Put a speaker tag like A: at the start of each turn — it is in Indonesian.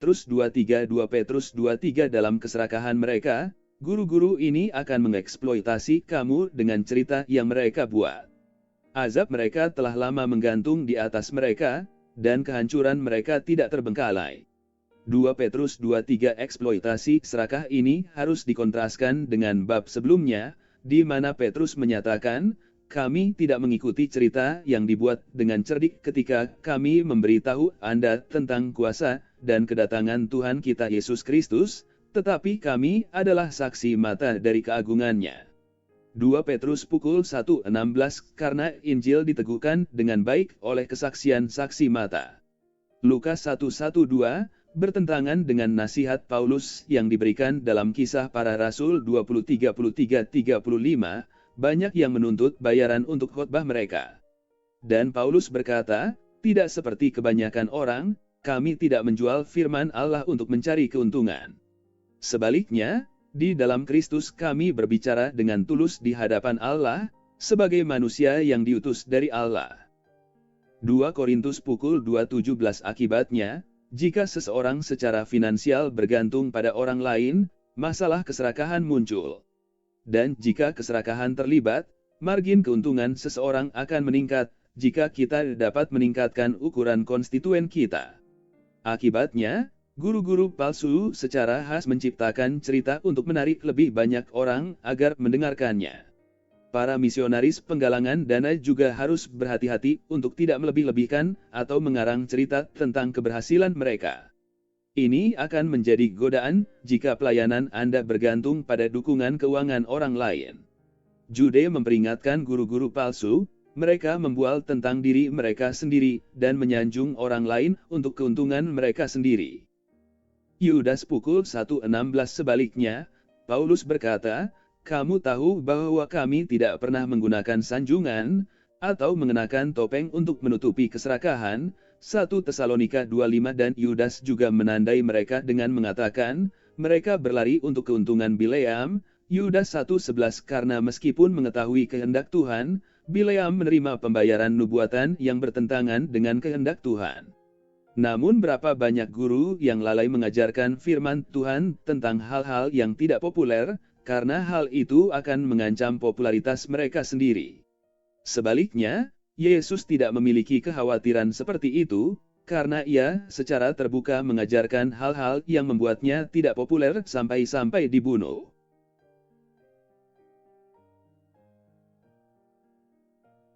A: Petrus 2:3 2 Petrus 2:3 Dalam keserakahan mereka, guru-guru ini akan mengeksploitasi kamu dengan cerita yang mereka buat. Azab mereka telah lama menggantung di atas mereka, dan kehancuran mereka tidak terbengkalai. 2 Petrus 2:3 Eksploitasi serakah ini harus dikontraskan dengan bab sebelumnya, di mana Petrus menyatakan, kami tidak mengikuti cerita yang dibuat dengan cerdik ketika kami memberitahu Anda tentang kuasa dan kedatangan Tuhan kita Yesus Kristus, tetapi kami adalah saksi mata dari keagungannya. 2 Petrus pukul 1:16 Karena Injil diteguhkan dengan baik oleh kesaksian saksi mata. Lukas 1:12 bertentangan dengan nasihat Paulus yang diberikan dalam Kisah Para Rasul 20:33-35, banyak yang menuntut bayaran untuk khotbah mereka. Dan Paulus berkata, tidak seperti kebanyakan orang, kami tidak menjual firman Allah untuk mencari keuntungan. Sebaliknya, di dalam Kristus kami berbicara dengan tulus di hadapan Allah, sebagai manusia yang diutus dari Allah. 2 Korintus pukul 2:17 Akibatnya, jika seseorang secara finansial bergantung pada orang lain, masalah keserakahan muncul. Dan jika keserakahan terlibat, margin keuntungan seseorang akan meningkat, jika kita dapat meningkatkan ukuran konstituen kita. Akibatnya, guru-guru palsu secara khas menciptakan cerita untuk menarik lebih banyak orang agar mendengarkannya. Para misionaris penggalangan dana juga harus berhati-hati untuk tidak melebih-lebihkan atau mengarang cerita tentang keberhasilan mereka. Ini akan menjadi godaan jika pelayanan Anda bergantung pada dukungan keuangan orang lain. Jude memperingatkan guru-guru palsu, mereka membual tentang diri mereka sendiri dan menyanjung orang lain untuk keuntungan mereka sendiri. Yudas pukul 1:16 Sebaliknya, Paulus berkata, kamu tahu bahwa kami tidak pernah menggunakan sanjungan, atau mengenakan topeng untuk menutupi keserakahan, 1 Tesalonika 2:5 dan Yudas juga menandai mereka dengan mengatakan, mereka berlari untuk keuntungan Bileam, Yudas 1:11 karena meskipun mengetahui kehendak Tuhan, Bileam menerima pembayaran nubuatan yang bertentangan dengan kehendak Tuhan. Namun berapa banyak guru yang lalai mengajarkan firman Tuhan tentang hal-hal yang tidak populer, karena hal itu akan mengancam popularitas mereka sendiri. Sebaliknya, Yesus tidak memiliki kekhawatiran seperti itu, karena ia secara terbuka mengajarkan hal-hal yang membuatnya tidak populer sampai-sampai dibunuh.